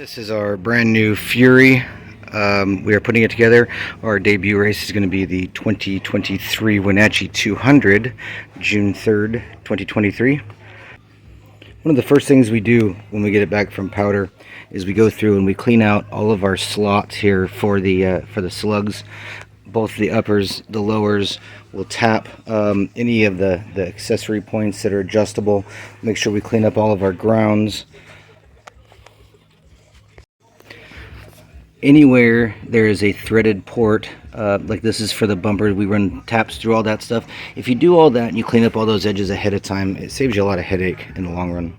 This is our brand new Fury. We are putting it together. Our debut race is going to be the 2023 Wenatchee 200, June 3rd, 2023. One of the first things we do when we get it back from powder is we go through and we clean out all of our slots here for the slugs, both the uppers, the lowers. We'll tap any of the accessory points that are adjustable. Make sure we clean up all of our grounds. Anywhere there is a threaded port, like this is for the bumper, we run taps through all that stuff. If you do all that and you clean up all those edges ahead of time, it saves you a lot of headache in the long run.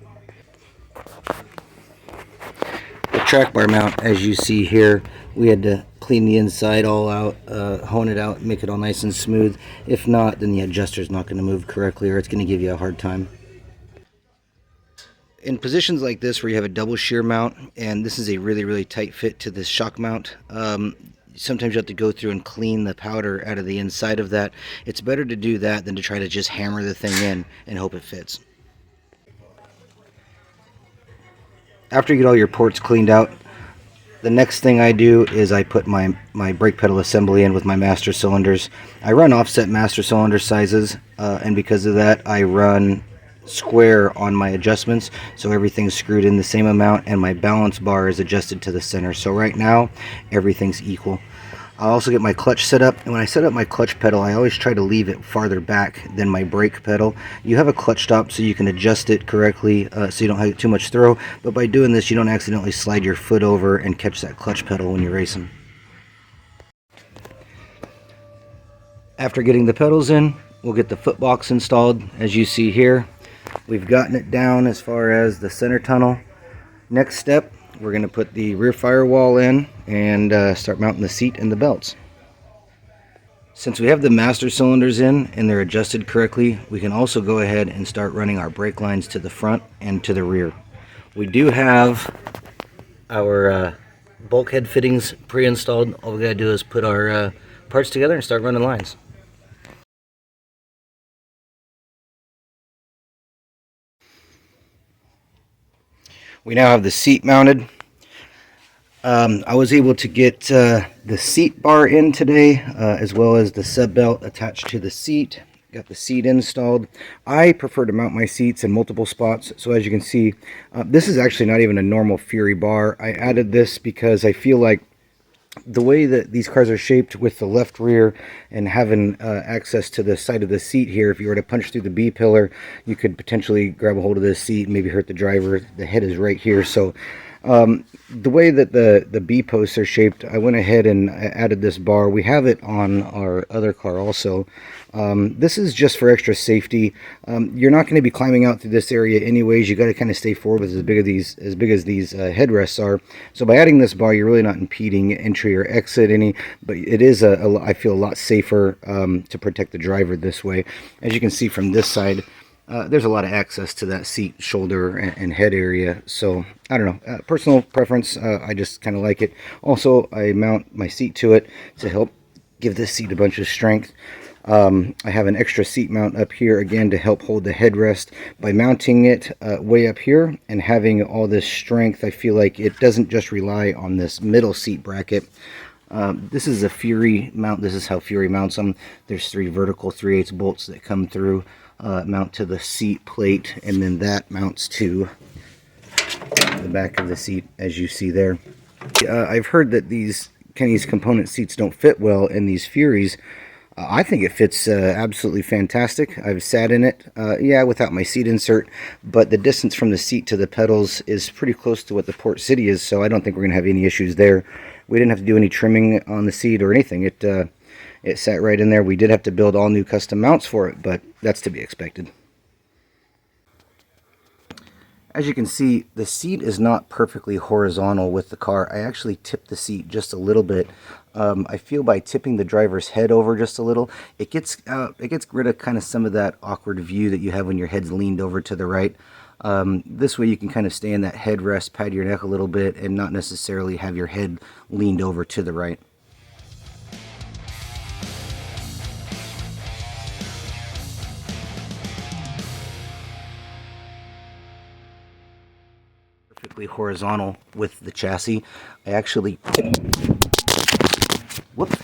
The track bar mount, as you see here, we had to clean the inside all out, hone it out, make it all nice and smooth. If not, then the adjuster's not going to move correctly, or it's going to give you a hard time. In positions like this where you have a double shear mount, and this is a really tight fit to this shock mount, sometimes you have to go through and clean the powder out of the inside of that. It's better to do that than to try to just hammer the thing in and hope it fits. After you get all your ports cleaned out, the next thing I do is I put my brake pedal assembly in with my master cylinders. I run offset master cylinder sizes, and because of that I run square on my adjustments, so everything's screwed in the same amount and my balance bar is adjusted to the center. So right now everything's equal. I also get my clutch set up, and when I set up my clutch pedal I always try to leave it farther back than my brake pedal. You have a clutch stop so you can adjust it correctly, so you don't have too much throw, but by doing this you don't accidentally slide your foot over and catch that clutch pedal when you're racing. After getting the pedals in, we'll get the foot box installed. As you see here, we've gotten it down as far as the center tunnel. Next step, we're going to put the rear firewall in and start mounting the seat and the belts. Since we have the master cylinders in and they're adjusted correctly, we can also go ahead and start running our brake lines to the front and to the rear. We do have our bulkhead fittings pre-installed. All we got to do is put our parts together and start running lines. We now have the seat mounted. I was able to get the seat bar in today, as well as the sub belt attached to the seat. Got the seat installed. I prefer to mount my seats in multiple spots, so as you can see, this is actually not even a normal Fury bar. I added this because I feel like the way that these cars are shaped with the left rear and having access to the side of the seat here, if you were to punch through the B pillar, you could potentially grab a hold of this seat and maybe hurt the driver. The head is right here, so the way that the B posts are shaped, I went ahead and added this bar. We have it on our other car also. This is just for extra safety. You're not going to be climbing out through this area anyways. You got to kind of stay forward with as big as these headrests are. So by adding this bar, you're really not impeding entry or exit any, but it is I feel a lot safer to protect the driver this way. As you can see from this side, there's a lot of access to that seat, shoulder, and head area. So I don't know, personal preference, I just kind of like it. Also, I mount my seat to it to help give this seat a bunch of strength. I have an extra seat mount up here again to help hold the headrest. By mounting it way up here and having all this strength, I feel like it doesn't just rely on this middle seat bracket. This is a Fury mount. This is how Fury mounts them. There's 3 vertical 3/8 bolts that come through, mount to the seat plate, and then that mounts to the back of the seat, as you see there. I've heard that these Kenny's component seats don't fit well in these Furies. I think it fits absolutely fantastic. I've sat in it, yeah, without my seat insert, but the distance from the seat to the pedals is pretty close to what the Port City is, so I don't think we're going to have any issues there. We didn't have to do any trimming on the seat or anything. It sat right in there. We did have to build all new custom mounts for it, but that's to be expected. As you can see, the seat is not perfectly horizontal with the car. I actually tipped the seat just a little bit. I feel by tipping the driver's head over just a little, it gets rid of kind of some of that awkward view that you have when your head's leaned over to the right. This way you can kind of stay in that headrest, pad your neck a little bit, and not necessarily have your head leaned over to the right. perfectly horizontal with the chassis. I actually, whoop,